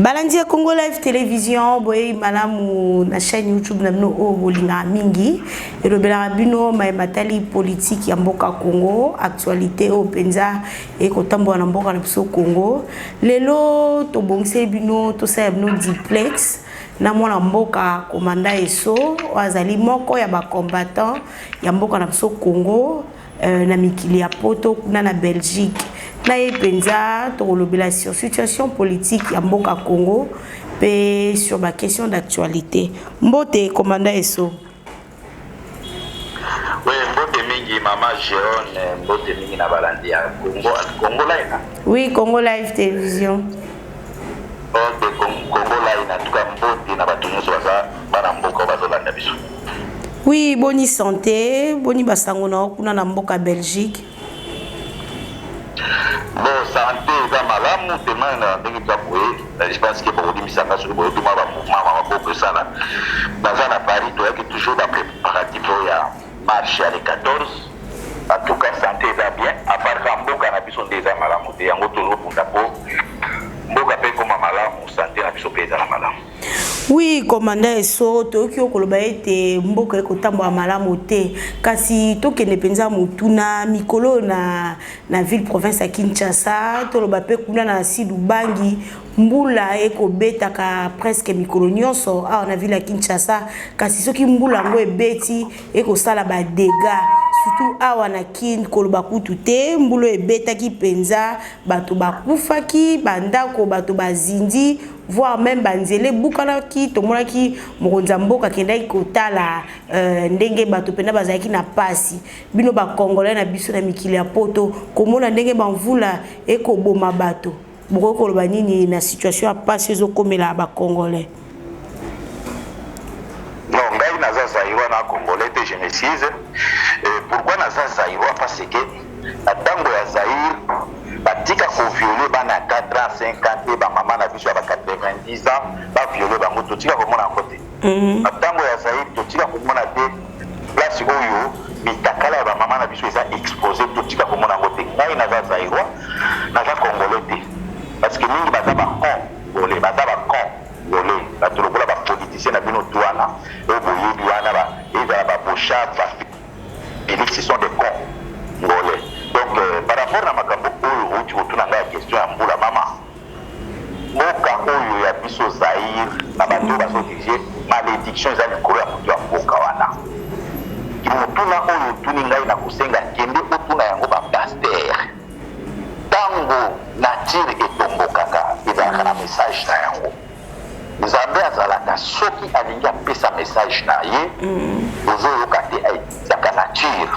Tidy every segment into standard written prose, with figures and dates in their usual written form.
Balandi ya Congo Live Télévision boye malamu na chaîne YouTube na bino o bolinga mingi elobela bino matali politique ya mboka Congo actualité o penza e kotambo na mboka na biso Congo lelo to bongse bino to sa bino duplex na mwana mboka komanda eso azali moko ya ba combattant ya mboka na biso Congo na mikili ya poto kuna na Belgique na penza to lobela sur situation politique ya mboka Congo pe sur ma question d'actualité mbote commandant eso. Oui, mbote mingi mama Jérôme mbote mingi na balandi ya Congo Live. Oui, Congo Live Télévision. Ok, Congo Live na tuka mbote na bato nyonso bana mboka bazolanda biso. Oui, boni santé, boni basango na kuna na mboka Belgique. Bon, santé eza malamu tellement na ndenge twaboye je pense que bokobimisanga soki boyotuma bamouvement maboko esala baza na Paris toyaki toujours bapréparatif ya marche ya le 14 en tout cas santé eza bien à part ka mboka na biso nde eza malamu te yango tozobunda po mboka mpe koma malamu santé na biso mpe eza na malamu. Oui, commandant eso toki okoloba ete mboka ekotambola malamu te kasi tokende penza mutuna mikolo na ville province ya Kinshasa toloba pe kuna na Sidu Bangi mbula ekobetaka presque mikolo nyonso awa na ville ya Kinshasa kasi soki mbula ngo ebeti ekosala ba dégâts surtout awa na kin koloba kutu te mbulo ebetaki penza bato bakufaki bandako bato bazindi voire même banzele bukalaki tomonaki mokonza mboka kendaki kotala ndenge bato pena bazalaki na pasi bino ba congolais na biso na mikili ya poto komona ndenge bamvula ekoboma bato boko koloba nini na situation ya pasi ezokomela ba congolais. Non, ngai naza zaïrois na congolais te je m'excuse. Pourquoi naza zaïrois parce que na tango ya Zaïre batika ko violer bana 4 ans 5 ans ba mama na biso ba 90 ans ba violer bango totika ko mona côté. Na tango ya Zaïre totika ko mona te place oyo mitakala ba mama na biso eza exposé totika ko mona côté. Ngai naza zaïrois naza congolais te parce que mingi baza ba con volé baza ba con volé ba tolokola ba politicien na bino touana e boyebi wana ba eza ba bocha ba Félix ce sont des cons volés. Donc par rapport à makambo oyo uti otuna nga question ya mbula mama mboka oyo ya biso Zaïre na bato bazo dirige malédiction eza likolo ya moto ya mboka wana kimotuna oyo otuni ngai na kosenga kende otuna yango bapaster tango nature etombokaka ezalaka na message na yango nzambe azalaka soki alingi apesa message na ye ozoyoka te ezaka nature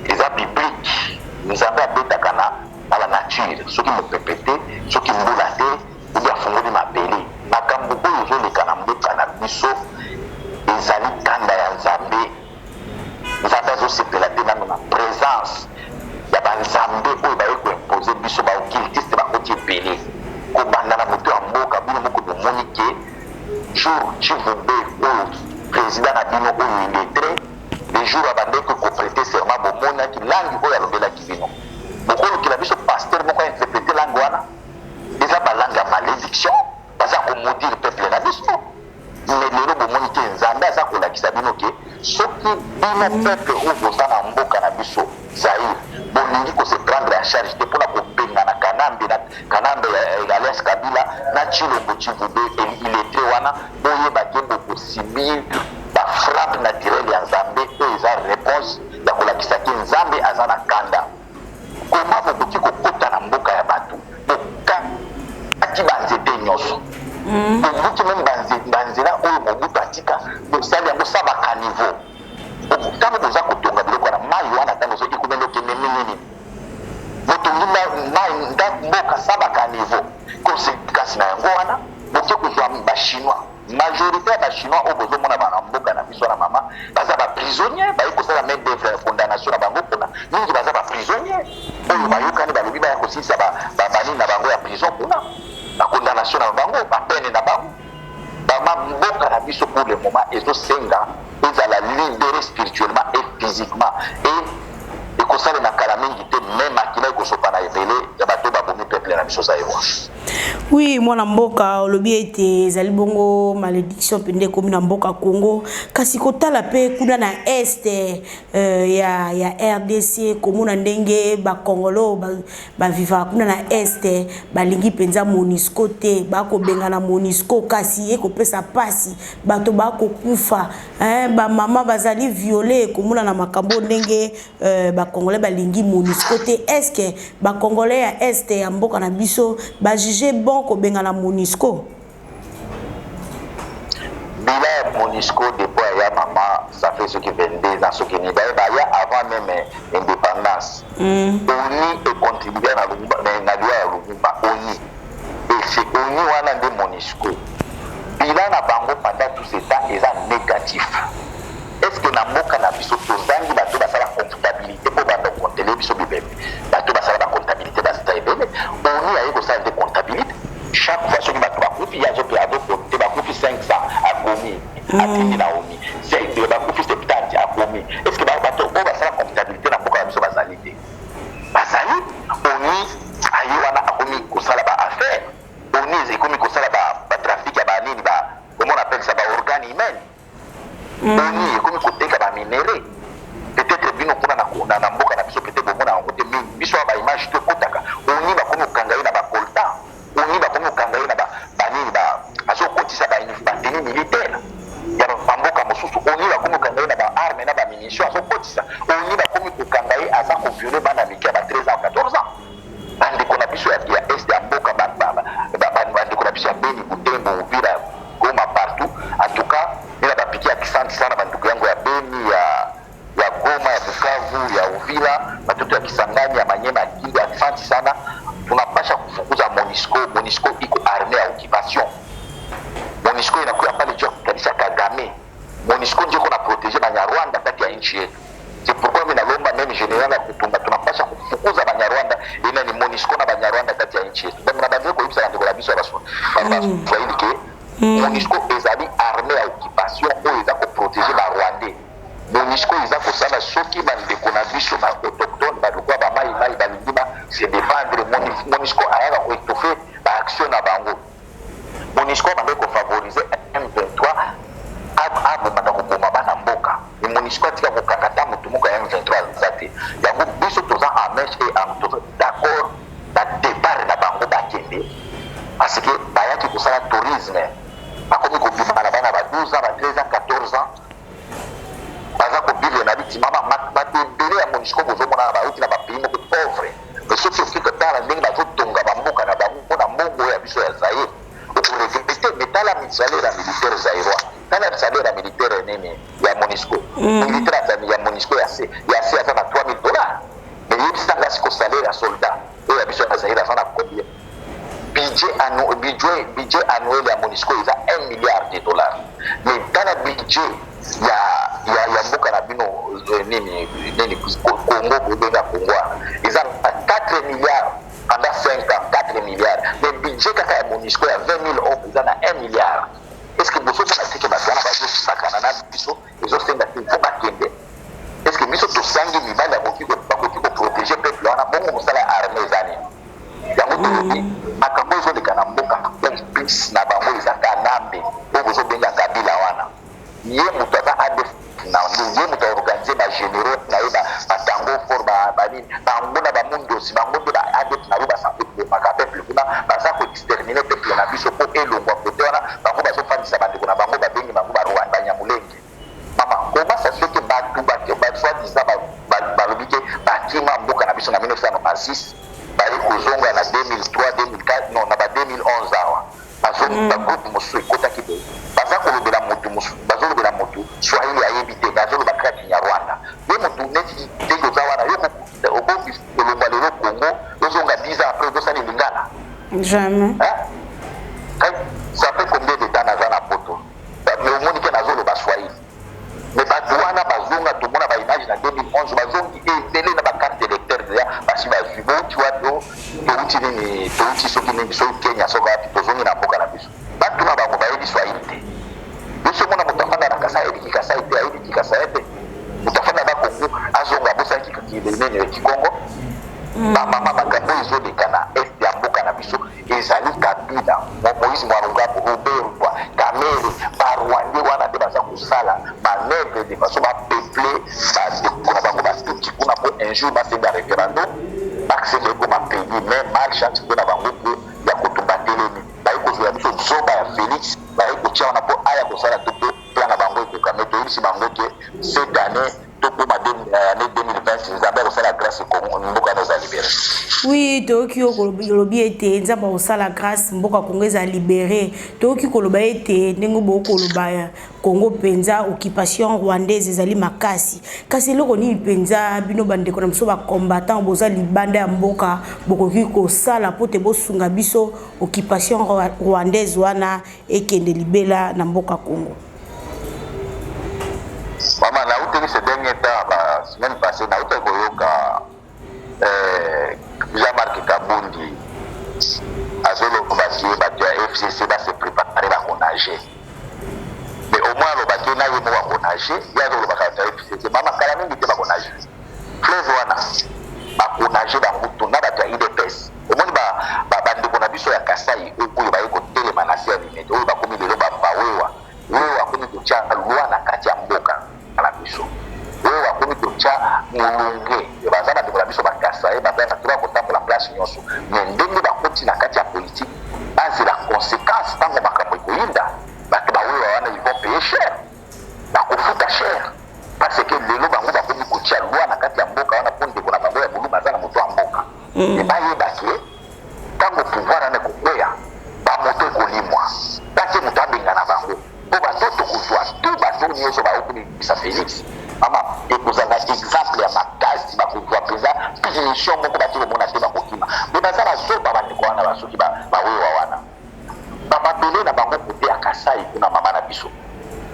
eza biblique nzambe abetaka na la nature soki mopepe te soki mbula te obi afungoli mabele makambo oyo ezoleka na mboka na biso ezali kanda ya nzambe nzambe azosepela te nano na présence ya banzambe oyo baye koimpose biso baokiltiste bakoti ebele kobanda na moto ya mboka bino moko bomoni ke jour chivube oyo président na bino oyo illettré le jour abandeki koprete serment bomonaki langi oyo alobelaki bino bokolukela biso paster moko ainterprete langue wana eza balangue ya malédiction baza komodire peuple na biso mais lelo bomoni ke nzambe aza kolakisa bino ke soki bino peuple oyo boza na mboka na biso Zaïre bolingi kose prendre en charge te mpona kobenga na kanambe ya Alliance Kabila na Tshilombo Tshivube illettré wana boyeba ke bokosibir bafrappe naturelle ya nzambe oyo eza réponse ya kolakisa ke nzambe aza na kanda koma bokoki kokota na mboka ya bato bokaki banzete nyonso bobuki meme banzela oyo mobutu atika bosali yango sa bakaniveau ntango boza kotonga biloko wana mai wana ntango soki ekomeli okende minini botongi mboka sa bakaniveau conséquence na yango wana boke kozwa bachinois majorité ya bachinois oyo bozomona bana mboka na biso na mama baza baprisonnier baye kosala main d'œuvre ya fondation na bango mpona mingi baza baprisonnier oyo bayokani balobi baya kosilisa banini na bango ya prison kuna bakondamnation na bango bapene na bango bamboka na biso pour le moment ezosenga ezala libéré spirituellement et physiquement et ekosalema kala mingi te me makila ekosopa na ebele ya bato babomi peuple na biso Zaïre. Oui, moi na mboka olobi ete ezali bongo malédiction pende komi na mboka Congo kasi kotala pe kuna na este ya RDC komona ndenge ba Congolo ba viva kuna na este balingi penza MONUSCO te bako benga na MONUSCO kasi ekopesa pasi bato bako kufa ba mama bazali violé komona na makambo ndenge ba Congolais balingi MONUSCO te. Est-ce que ba Congolais ya este ya mboka na biso ba juger bon ko benga na MONUSCO? Bila MONUSCO depuis ya mama ça fait ce qui 22 ans ce qui n'est pas avant même indépendance. ONU est contribué na Lumumba na dia ya Lumumba ONU. Et c'est ONU wana de MONUSCO. Bila na bango pendant tout ce temps est négatif. Est-ce que na mboka na biso tozangi bato basala comptabilité pour bando compter biso bibé. Bato basala ba comptabilité basala bibé. ONU a eu ça de comptabilité. Chaque fois que bato bakufi ya zope ado compter bakufi 500 a komi atini na ONU. C'est de bakufi 70 a komi. Est-ce que bato basala comptabilité na mboka na biso basali te? Basali ONU ayi wana akomi kosala ba affaire. ONU ekomi kosala ba trafic ya ba nini ba comment on appelle ça ba organes humains. ONU ekomi koteka ba minéraux. Peut-être bino kuna na mboka na biso peut-être bomona ngote mingi biso ba image to kotaka. ONU ba komi kanga na ba coltan. ONU ba komi kanga na ba nini ba aso kotisa ba tenue militaire. Ya ba mboka mosusu ONU ba komi kanga na ba arme na ba munitions aso kotisa. ONU ba komi kanga asa ko violer bana mike ba 13 ans 14 ans. Bande kona biso ya est ya mboka ba bande kona biso ya Beni Butembo Uvira Goma partout. En tout cas, il a piqué à Kisanti sana banduku yangu ya Beni ya Goma ya Bukavu ya Uvira batoto ya Kisangani ya Manyema ya Kindu ya Kisanti sana. Tunapasha kufukuza MONUSCO. MONUSCO iko armée ya occupation. MONUSCO inakuwa pale juu kabisa Kagame. MONUSCO ndio kuna protéger Banyarwanda kati ya nchi yetu. C'est pourquoi mimi nalomba mimi general na kutumba tunapasha kufukuza Banyarwanda ina ni MONUSCO na Banyarwanda kati ya nchi yetu. Ndio mnabadilika kwa ibisa ndio kabisa baso. Swahili ke MONUSCO ezali armée ya occupation oyo eza ko protéger ba Rwandais. MONUSCO eza ko sala soki bandeko na biso ba autochtone ba lokwa ba mai balingi ba se défendre. MONUSCO ayaka ko étoffer ba action na bango. MONUSCO bandeko favoriser M23 abo bandako koma bana mboka. Et MONUSCO tika ko kakata mutu moko ya M23 zate. Yango biso toza en marche et en d'accord na départ na bango bakende. Parce que bayaki ko sala tourisme. Bakomi ko bima na bana ba 12 ans, ba 13 ans, 14 ans. Baza ko vivre na biti mama batembele ya MONUSCO bozo mona ba uti na ba pays moko pauvre. Mais ce qui fait tala ndenge bazo tonga ba mboka na ba mpona mbongo ya biso ya Zaire. Pour répéter metala salaire militaire zaïrois. Tala salaire militaire nene ya MONUSCO. Militaire ya MONUSCO ya C à na $3000. Mais il ça là ce salaire ya soldat. Et ya biso ya Zaire ça na combien? Budget annuel ya MONUSCO is $1 milliard. Mais dans le budget ya mboka na bino nini Congo bobenga Congo is 4 milliards pendant 5 ans 4 milliards. Mais budget kaka ya MONUSCO ya 20 000 hommes is na 1 milliard. Est-ce que boso na teke batana bazo sakana na biso ezo senga faut bakende? Est-ce que biso to sangi mibanda ko protéger peuple wana bongo mosala armée zani? Yango tolobi akabozo de kana mboka peace na bango ezaka nambe bozo benga kabila wana ye mutu aza adef na ye mutu organiser ba généraux na ye batango for banini bango na bamundosi bango mpe ba adef na ye basango maka peuple kuna baza ko exterminer peuple na biso po elongwa kote wana bango bazofandisa bandeko na bango babengi bango barwanda banyamulenge mama koma sa soki batu soi-disant balobi ke bakima mboka na biso na 1996 bali kozonga na 2003 2004 non na ba 2011 awa bazo ba groupe mosu ekota kibe baza kolobela mutu mosu bazo lobela mutu Swahili ayebi te bazo loba kati ya Rwanda ye mutu neti tego zawa na yoko obofi kolomba lelo Congo ozonga 10 ans après dosani lingana jamais ça fait combien de temps naza na poto mais au monde ke nazo loba Swahili mais badouana bazonga tout mona ba image na 2011 bazongi télé na ba carte électeur ya basi ba vibo tu vois do touti soki ningi so Kenya so gati tozongi na mboka na biso batu na bango ba yebi Swahili te biso mona mutafanda na kasa yebi kasa ite yebi kasa ite mutafanda ba Kongo azonga bosa kikile nene ki Kongo ba mama makambo izo de kana est ya mboka na biso ezali Kabila Moïse Mwanungabu Robert Kamere Barwande wana te baza kosala manœuvre de façon à peupler kuna bango batuti kuna po un jour basenga référendum accéder comme pays mais mal chance kuna bango ya kotumba-telemi bayi kozwa biso nzoba ya Félix bayi kotia wana po aya kosala to plan na bango ekokame toyebisi bango ke cette année année 2020 nzambe akosala grâce Congo mboka wana eza libéré. Oui, toki kolobi ete nzambe akosala grâce mboka Congo eza libéré. Toki koloba ete ndenge bokoloba Congo penza occupation rwandaise ezali makasi. Kasi eloko nini penza bino bandeko na biso ba combattant boza libanda ya mboka bokoki kosala po te bosunga biso occupation rwandaise wana ekende libela na mboka Congo. Maman, na outé ce dernier temps, la semaine passée, na outé koyoka Jean-Marc Kabundi, Azolo Kobatie, Batia FCC, va se préparer à nager. Mais au moins, le bateau n'a pas à nager, il y a le bateau FCC. Maman, Kalamine n'était pas à nager. Fleuve Wana, à nager dans le mouton, n'a pas à IDPS. Au moins, bande qu'on a vu sur la Kassai, où il va y avoir des manasses à l'immédiat, où il va commettre des robes à Wewa, où il va commettre des tchans à Loi, na Katia Mboka. La biso oyo akomi tocha mulunge bazana de la biso bakasa e bazana tuba kotambola place nyonso mais ndenge bakoti na kati ya politique base la conséquence tango makambo ekoyinda bato baoyo wana ils vont payer cher bakofuta cher parce que lelo bango bakomi kotia loi na kati ya mboka wana po ndeko na bango ya bulu bazana moto ya mboka e bayeba ke tango pouvoir ane kokwea bamoto ekolimwa bake moto abenga na bango po batoto kozwa tu bato nyonso baokomisa Félix mama ekozanga exemple ya makasi bakozwa mpenza punition moko bati komona te bakokima me baza bazoba bandeko wana basoki bawewa wana bamabele na bango kote ya Kasai kuna mama na biso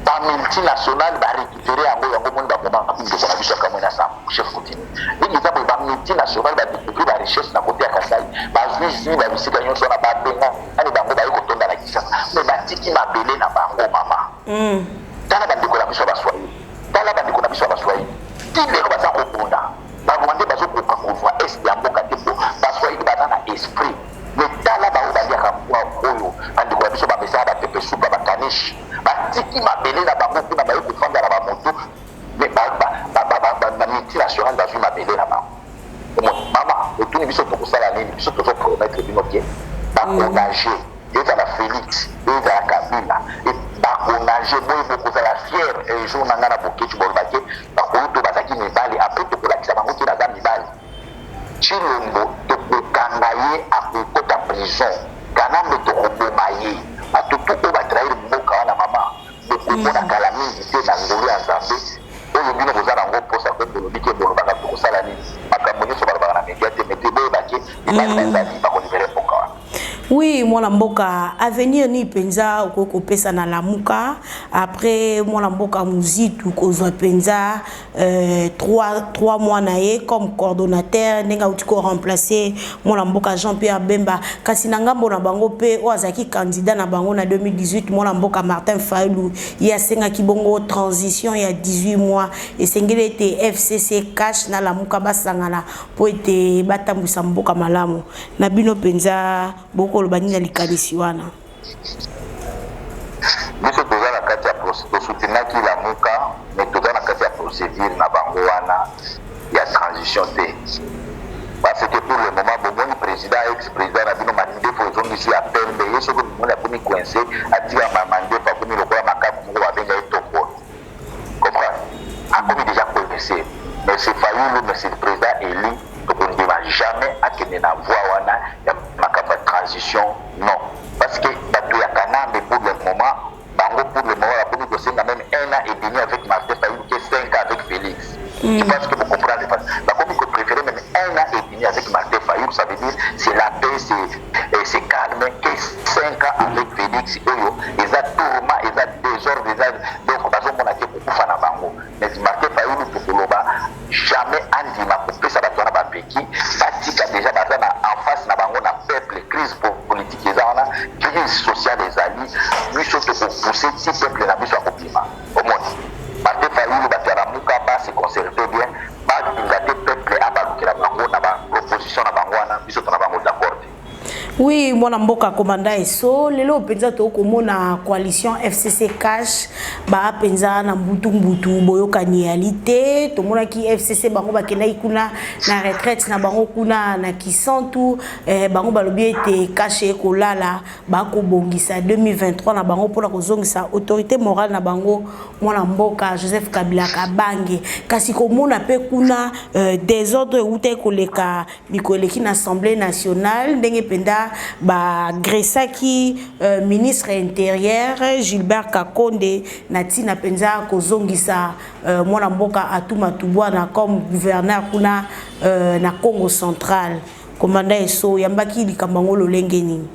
bamultinational barécupere yango moni bakoma ndeko na biso akamwe na sa chef continue ndenge eza boye bamultinational badécouvre barichesse na kote ya Kasai bazwisi babisika nyonso wana babenga ani bango baye kotonda na Kinshasa me batiki mabele na bango mama tala bandeko na biso baswahili tala bandeko na biso baswahili tilelo baza kobunda barwande bazokoka kozwa este ya mboka te po baswahili baza na esprit me tala bao baliaka oyo bandeko na biso bamesala bapepe supa bakanishi batiki mabele na bango kuna baye kofanda na bamoto me bamultinational bazwi mabele na bango mama otuni biso tokosala nini biso tozopromettre bino ke bakonage ezala Félix ezala Kabila bakonage boye bokozala fier un jour na nga na boketu bolobake bakoyo to bazaki mibali apres tokolakisa bango te naza mibali Chilombo tokokanga ye akokota prison Kanambe tokoboma ye batoto oyo batrahir mboka wana mama bokomona kala mingi te na ngolu ya Nzambe oyo bino koza nango mposa pe bolobi ke bolobaka tokosala nini makambo nyonso balobaka na media te mete boyebake ebali na ezali bakolibere mboka wana. Oui, mwana mboka avenir ni penza okoko pesa na lamuka après mwana mboka muzitu kozwa penza 3 mois na ye comme coordonnateur nenga utiko remplacer mwana mboka Jean-Pierre Bemba kasi na ngambo na bango pe oazaki candidat na bango na 2018 mwana mboka Martin Fayulu ya senga kibongo transition ya 18 mois et sengele te FCC cash na lamuka basangana po ete batambwisa mboka malamu na bino penza boko banini likanisi wana biso toza na kati ya tosutenaki lamuka mais toza na kati ya procédure na bango wana ya transition te parce que pour le moment bomoni président ex-président na bino mandefu ezongisi ya pembe ye soki bomoni akomi coincé atika mandefu akomi lokola makabu moko babenga ye tokolo comprendre akomi déjà coincé mais c'est Fayulu mais c'est le président élu tokondima jamais akende na voie wana ya makambo ya transition non parce que bato ya Kanambe pour le moment bango pour le moment bakomi kosenga même 1 an et demi avec Martin Fayulu que 5 ans avec Félix je pense que vous comprenez bakomi ko préférer même 1 an et demi avec Martin Fayulu ça veut dire c'est la paix c'est calme que 5 ans avec Félix oyo eza tourment eza désordre eza donc bazomona ke kokufa na bango mais Martin Fayulu tokoloba jamais andima kopesa bato wana bapeki batika déjà baza na en face na bango na peuple crise politique eza wana crise sociale ezali biso tokopousse ti peuple na biso akobima omoni Martin Fayulu bato ya lamuka base concerté bien bakinga te peuple abalukela bango na baproposition na bango wana biso tona bango d'accord te. Oui, mon amboka commanda eso lelo penza to komona coalition FCC cash ba penza na mbutu boyoka nialité to mona ki FCC bango bakena ikuna na retraite na bango kuna na kisantu bango balobi ete cash ekolala ba ko bongisa 2023 na bango pona kozongisa autorité morale na bango mwana mboka Joseph Kabila Kabange kasi komona pe kuna désordre ute koleka mikoleki na Assemblée nationale ndenge penda ba gresaki ministre intérieur Gilbert Kakonde natina penza kozongisa mwana mboka Atuma Tubwana comme gouverneur kuna na Congo central commandant eso yambaki likambango lolengeni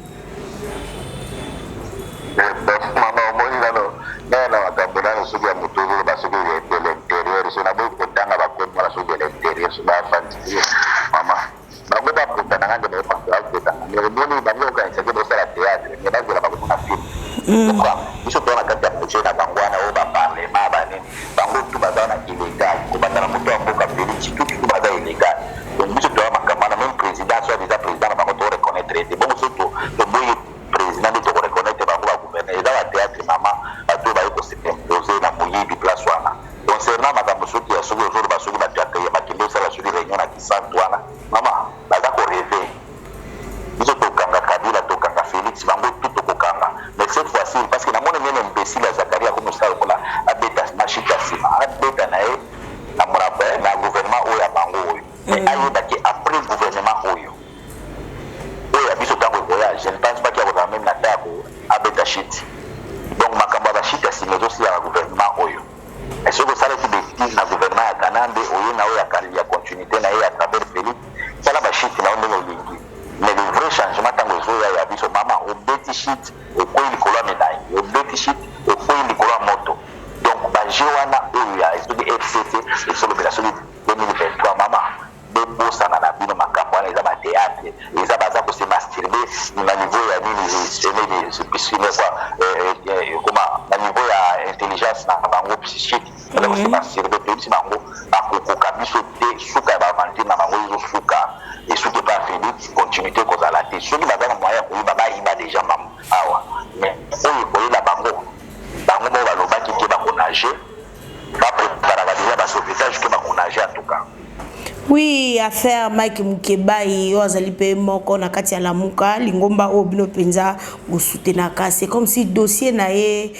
Oui, affaire Mike Mukebai ozali pe moko na kati ya lamuka lingomba obino penza gosutenaka c'est comme si dossier na ye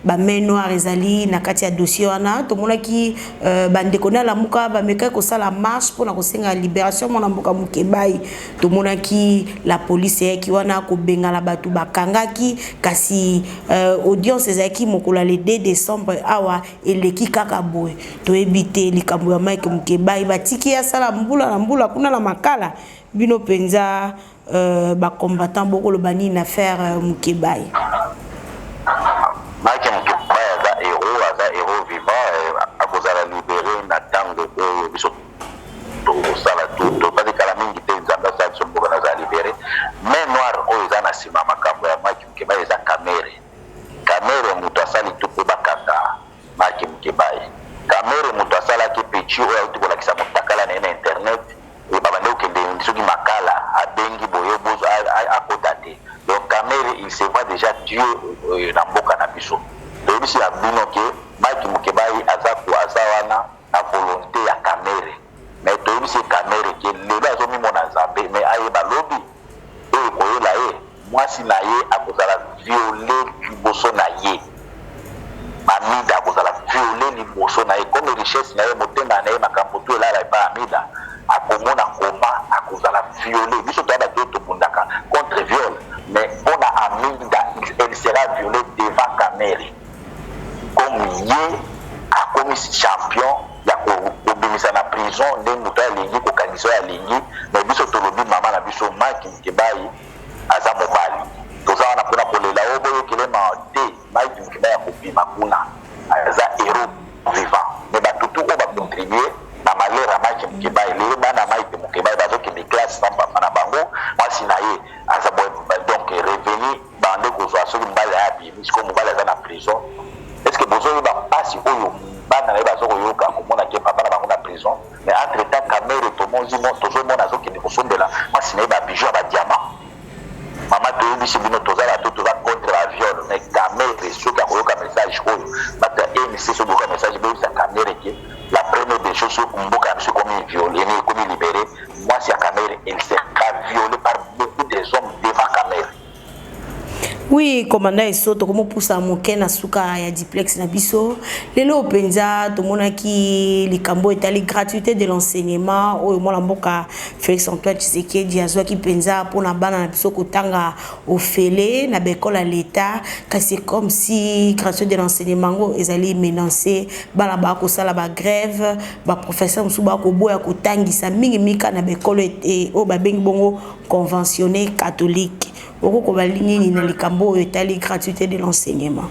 ba main noire ezali na kati ya dossier wana to monaki bandeko na lamuka ba meka ko sala marche pour na kosenga libération mona mboka Mukebai to monaki la police ki wana ko bengala batu bakangaki kasi audience ezaki mokola le 2 décembre awa eleki kaka boy to ebite likambo ya Mike Mukebai batiki ya sala mbula na mbula kuna la makala bino penza ba combattant boko lo bani na affaire Mukebai Mike Mukebai aza héros vivant akozala libéré na tango biso to sala tout pas de kala mingi te nzamba sa tsoboka na za libéré mais noir o eza na sima makambo ya Mike Mukebai eza kamere muto asali tout pe bakata Mike Mukebai kamere muto asala ki pechi o ya tukola kisa mutakala na internet e babande okende soki makala abengi boye bozo akotate donc kamere il se voit déjà Dieu na mboka na biso donc bisi ya bino ke Mike Mukebai aza ko azawana na volonté ya kamere mais to bisi kamere ke lelo azomi mona nzambe mais aye balobi e koyela ye mwasi na ye akozala violer liboso na ye Amida akozala violer liboso na ye comme richesse na ye motema na ye makambo to elala epa Amida akomona koma akozala violer biso toyaba te tobundaka contre viol mais mpona Amida elle sera violée devant Kamere comme ye akomi champion ya kobimisa na prison nde moto alingi kokangisa oyo alingi mais biso tolobi mama na biso Mike Mukebai aza mobali toza wana mpona kolela oyo boyokelema te Mike Mukebai ya kobima kuna aza héros vivant mais batutu oyo bacontribue na malheur ya Mike Mukebai lelo bana Mike Mukebai bazokende classe na papa na bango mwasi na ye aza donc revenu bande kozwa soki mobali ayabimi sikoyo mobali aza na prison est ce que bozoyeba mpasi oyo bana na ye bazokoyoka komona ke papa na bango na prison mais entre temps Kamere tozomona azokende kosombela mwasi na ye babijou ya badiamant des choses sur Mboka, comme violé, comme libéré, moi, si à Cameroun, il sera violé par beaucoup des hommes devant Cameroun. Oui, commandant Esoto, comment pour ça mon ken asuka ya duplex na biso. Lelo penza to monaki likambo etali gratuité de l'enseignement o mo mboka Félix Antoine Tshisekedi azwa ki penza pour na bana na biso kotanga ofele na bekole à l'état car c'est comme si gratuité de l'enseignement ngo ezali menacé bana ba ko sala ba grève ba professeur musuba ko boya kotangisa mingi mika na bekole et o ba bengi bongo conventionné catholique. Oko balingi na likambo etali gratuité de l'enseignement.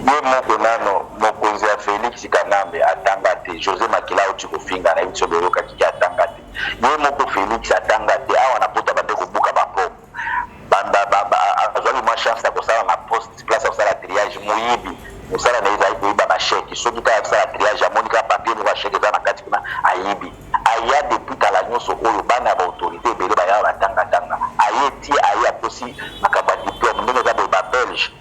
Moko nano mokonzi ya Félix Kanambe atangate José Makila utikofinga na biso beroka kiki atangate. Ye moko Félix atangate awa na pota bande ko buka ba pom. Azali ma chance ya kosala na poste place ya kosala triage muyibi. Musala na izali ko iba ba chèque. Soki ka kosala triage amonika papier ni ba chèque za na kati kuna ayibi. Aya depuis kala nyoso oyo bana ba autorité bele ba ya batanga ayeti aya posi makaba diplôme ndenge za ba belge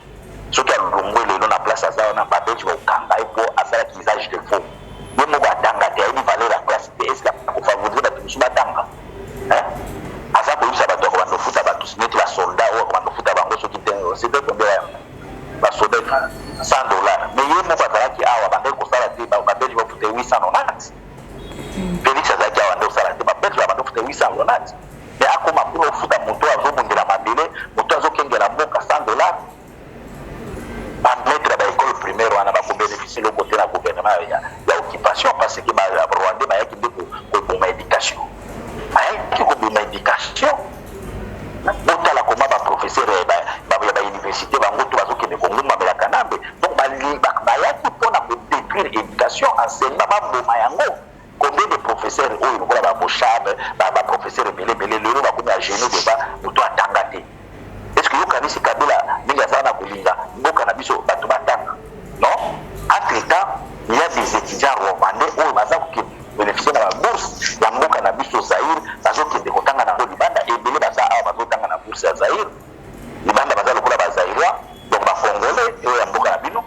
soki alongwe lelo na place aza na ba belge ba kanga ipo asala ki usage de faux yemo ba tanga te ayini valeur la classe de est-ce ko favoriser ba tusu batanga asa ko yusa bato ko bando futa bato sineti ba soldat o ko bando futa bango soki tengo c'est de combien ba soldat $100 mais yemo ba tala ki awa bande ko sala te ba belge ba futa 890 Félix azaki awa ndo sala te ba belge ba ndo futa 890 mais akoma pour futa moto azobundela mabele moto azokengela mboka $100 ba mettre ba école primaire wana ba ko bénéficier le côté na gouvernement ya occupation parce que ba Rwanda ba yaki ndeko ko bon éducation ayaki ko bon éducation botala koma ba professeur ba université bango to bazokende ko nguma bela Kanambe donc ba yaki pona ko détruire éducation enseignement ba mboma yango. Combien de professeurs ou ils ba bochab ba professeur belé le ba komi a gêné débat moto atangate est-ce que yo kanisi Kabila ninga sana kulinga mboka na biso bato batanga non entre temps il y a des étudiants rwandais ou baza ko bénéficier na bourse ya mboka na biso Zaïre bazo kende kotanga na libanda et belé baza a bazo tanga na bourse ya Zaïre libanda baza lokola ba Zaïrois donc ba congolais et ya mboka na bino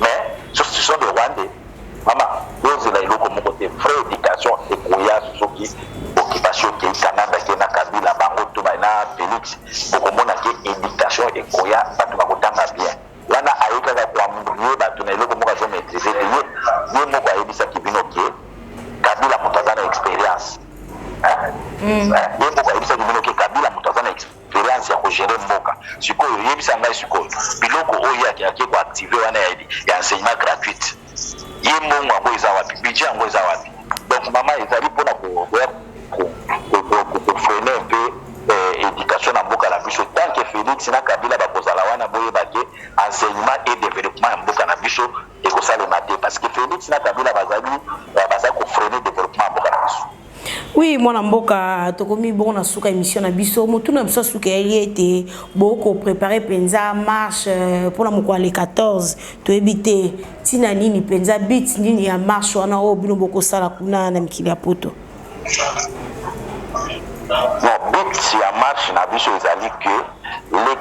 mais ce sont des rwandais. Maman, nous avons eu côté vraie éducation et koya soki occupation qui est Canada qui na Kabila bango to na Félix beaucoup mona qui éducation et koya batu bakotanga bien wana ayika ka kwa mbuye batu na eloko moka zo maîtriser ye moko ayebisa kibino ke Kabila mutazana expérience ye moko ayebisa kibino ke Kabila mutazana expérience ya ko gérer mboka sikoyo yebisa ngai sikoyo biloko oyo yake ko activer wana ya enseignement gratuit yemo ngwa ngoza wapi budget ngoza wapi donc maman ezali pona ko freiner un peu éducation na mboka na biso tant que Félix na Kabila ba kozala wana boye bake enseignement et développement ya mboka na biso et ko sala maté parce que Félix na Kabila bazali ko freiner développement mboka na biso. Oui, mwana mboka tokomi bon na suka émission na biso motu na biso suka yete boko préparer penza marche pour la moko le 14 to ebité tina nini penza bit nini ya marche wana o bino boko sala kuna na mikili ya poto. Non, bit ya marche na biso ezali que le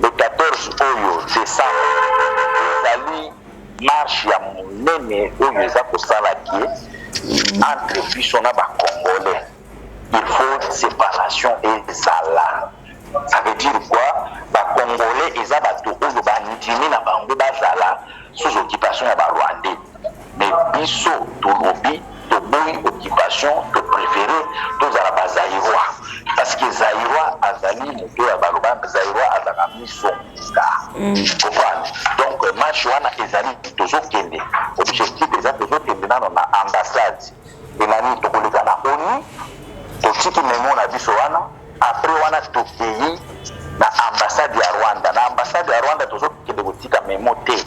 14 oyo décembre ezali marche ya monene oyo eza ko sala ki entre biso na ba Congolais, il faut séparation et zala. Ça veut dire quoi? Ba Congolais et za bato oyo ba ndimi na bango ba zala sous occupation ya ba Rwandais. Mais biso to lobi to boy occupation to préféré to zala ba Zaïrois parce que Zaïrois azali moto ya ba loba Zaïrois azala miso donc match wana ezali tozo kende objectif eza tozo kende na ambassade enani tokoleka na ONU totiki memo na biso wana après wana tokeyi na ambassade ya Rwanda na ambassade ya Rwanda tozo kende kotika memo te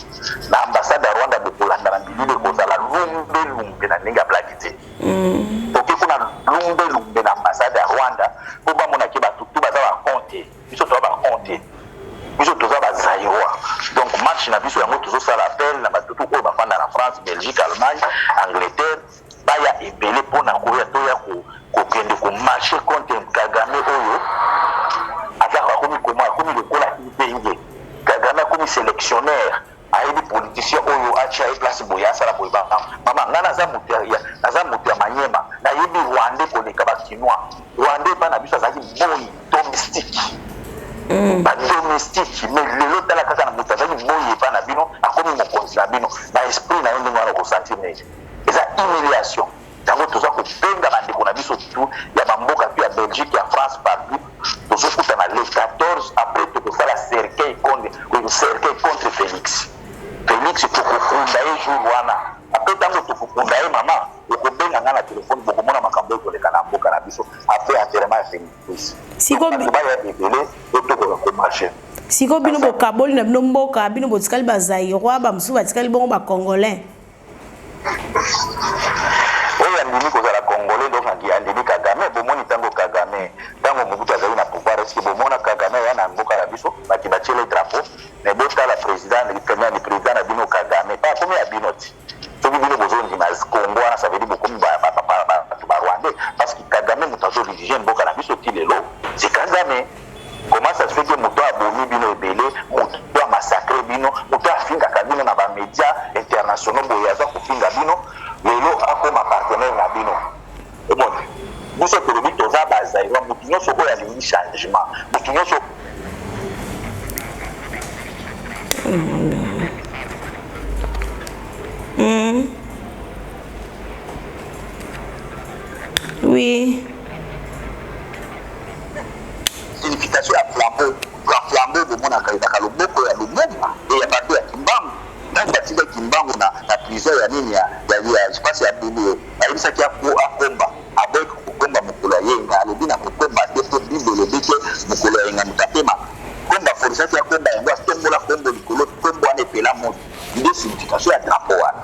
na ambassade ya Rwanda bokolanda na bilile kozala lumbe na ninga blague te toki kuna lumbe na ambassade ya Rwanda po bamona ke batutu baza ba compte biso to ba compte biso toza ba Zaïrois donc match na biso yango tozo sala appel na batutu ko bafanda na France, Belgique, Allemagne, Angleterre baya ebele pona koya to ya ko kende ko marcher contre Kagame oyo azaka komi le kola inge Kagame komi sélectionneur ayebi politicien oyo acha place boye asala boye ba mama nga naza moto ya manyema nayebi rwandais koleka bakinois rwandais bana biso azalaki boyi domestique badomestique mais lelo tala kaka na moto azalaki boyi epa na bino akomi mokonzi na bino na esprit na yo ndenge wana kosentir nini eza humiliation yango toza kobenga bandeko na biso tu ya bamboka tu ya Belgique ya France partout tozokutana le 14 après tokosala cercueil contre Félix tokokunda ye jour wana apres ntango tokokunda ye mama okobenga nga na telefone bokomona makambo ekoleka na mboka na biso apres enterrement ya Félix baya ebele otokoka komarche siko bino bokaboli na bino mboka bino botikali bazairwa bamosusu batikali bongo bacongolais oyo andimi kozala congolais donc andimi Kagame bomoni ntango Kagame ntango Mobutu azali na pouvoir eske bomona Kagame ya na mboka na biso baki batie le drapeau mais botala président na bino Kagame pas comme ya bino ti soki bino bozondima Congo wana ça veut dire bokomi bato barwandais parce que Kagame moto azodirige mboka na biso ti lelo c'est Kagame. Comment ça se fait que moto abomi bino ebele moto amassacre bino moto afingaka bino na bamédia internationaux boye aza kofinga bino lelo akoma partenaire na bino eboni biso tolobi toza bazairwa motu nyonso oyo alingi changement motu nyonso oui signification ya flambeau bomonaka ezaka loboko ya lumumba e ya bato ya kimbangu ntango batika kimbangu na prison ya nini ya espace ya biblie ayebisaki akomba avec kokomba mokolo ya yenga alobi na kokomba te po bible elobi ke mokolo ya yenga moto apema komba forisaki akomba yango atombola kombo likolo kombo wana epela moto nde signification ya drapeau wana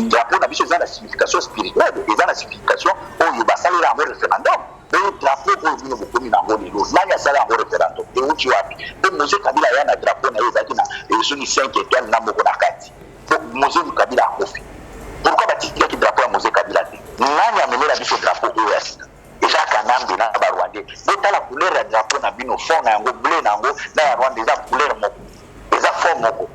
drapeau na biso eza na signification spirituelle eza na signification oyo basalela yango référendum oyo drapeau oyo bino bokomi nango lelo nani asala yango référendum euti wapi mpe Moïse Kabila aya na drapeau na ye ezalaki na soki 5 étoile na moko na kati po Moïse Kabila akofi pourquoi batikilaki drapeau ya Moïse Kabila te nani amelela biso drapeau oyo ya sika eza kanambe na barwandais botala couleur ya drapeau na bino fond na yango bleu na yango na ya rwanda eza couleur moko eza fond moko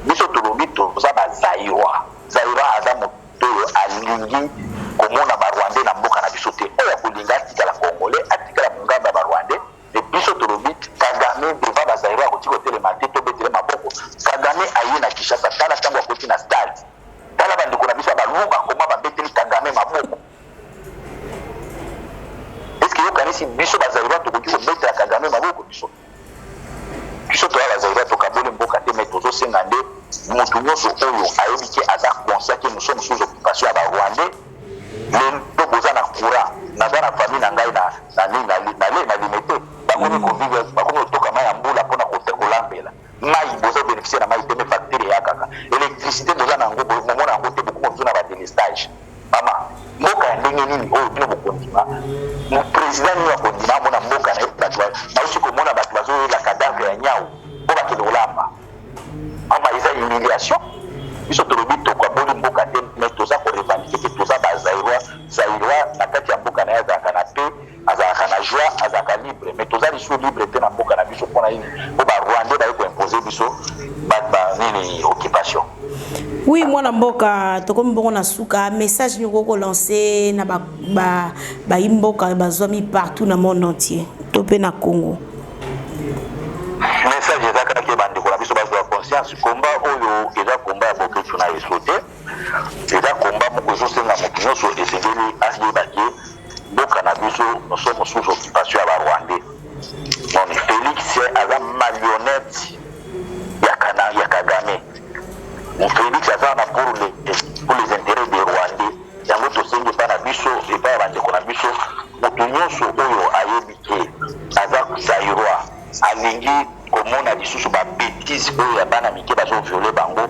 biso tolobi toza bazairwa zairwa aza moto oyo alingi komona barwandais na mboka na biso te oyo akolinga atikala congolais atikala mongamba barwandais e biso tolobi Kagame deva bazairwa akoti kotelema te tobetele maboko Kagame aye na Kinshasa tala ntango akoti na stade tala bandeko na biso baluka koma babeteli Kagame maboko eske yokanisi biso bazairwa tokoki kobetela Kagame maboko biso toya bazairwa tokaboli mboka te me tozosenga nde motu nyonso oyo ayebi ke aza conscient ke nous sommes sous occupation ya barwandais lelo boza na courant naza na famille na ngai na limete bakomi kovive bakomi kotoka mai ya mbula mpona kolambela mai boza bénéficier na mai te me facture ya kaka électricité boza na yango momona yango te bokomi ozwa na badélestage mama mboka ya ndenge nini oyo bino bokondima président nini akondima amona mboka na ye bato nausi komona bato bazoyola cadavre ya nyau mpo bakende kolamba ama eza humiliation biso tolobi tokaboli mboka te me toza korevandike te toza bazairwa na kati ya mboka na ye azalaka na pe azalaka na joie azalaka libre me toza lisu libre te na mboka na biso mpona nini mpo barwandais baye koimpose biso nini occupation oui mwana mboka tokomi bongo na suka message nyoko kolancer na bayimboka bazwami partout na monde entier to mpe na Congo message eza kaka bandeko na biso bazwa conscience komba oyo eza komba ya boketu na yeso te eza komba moko ezosenga moto nyonso esengeli ayebaki mboka na biso nous sommes sous occupation ya barwandais donc Félix aza marionnette ya Kagame Félix aza na pour les intérêts des Rwandais yango tosengi epai na biso epai ya bandeko na biso moto nyonso oyo ayebi ke aza zairwa alingi komona lisusu babétise oyo ya bana mike bazoviole bango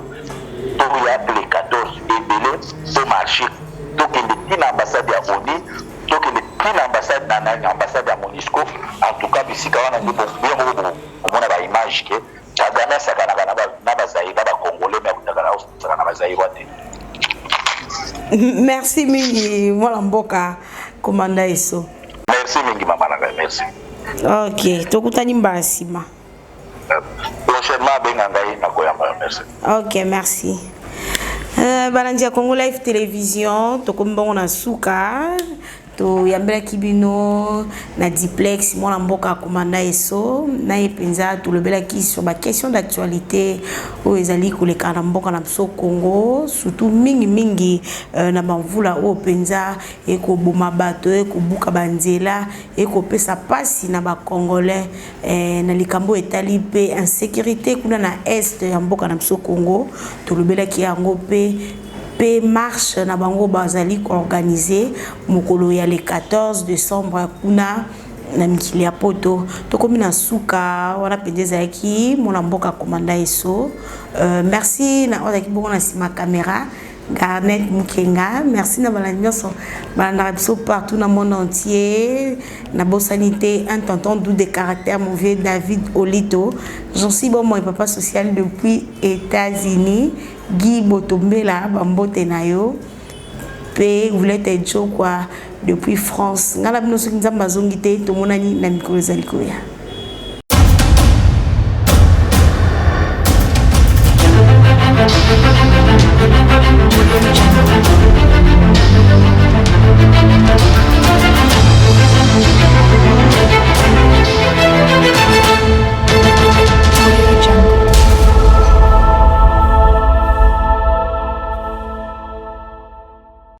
toya le 14 ebele tomarche tokende tina ambassade ya ONU tokende tina ambassade na ambassade ya MONUSCO en tout cas bisika wana nde bongo komona baimage ke Kagame asakanaka na bazairwa bacongolais me akutakana osaka na bazairwa te. Merci mingi mwana mboka komanda eso. Merci mingi mama nanga merci. Ok, tokutani mbala nsima. Prochainement benga ngai na koyamba merci. Ok, merci. Balandia Congo Live Télévision, tokombongo na suka, to yambela kibino na diplex mwana mboka komanda eso na epenza to lebela ki sur ba question d'actualité o ezali koleka na mboka na biso Congo, surtout mingi na bamvula o penza eko boma bato eko buka banzela eko pesa pasi na ba congolais na likambo etali pe insécurité kuna na est ya mboka na biso Congo, to lebela ki yango pe marche na bango bazali ko organiser mokolo ya le 14 décembre kuna na mikili ya poto tokomi na suka wana pendeza yaki mona mboka komanda eso. Merci na oza ki bongo na sima caméra Garnet Mukenga, merci na balanyoso balanda biso partout na monde entier na bo sanité un tonton doux de caractère mauvais David Olito, j'en suis bon mon papa social depuis États-Unis Guy Botombela bambote na yo pe voulait être quoi depuis France ngala bino soki nzamba zongi te to monani na mikolo zaliko ya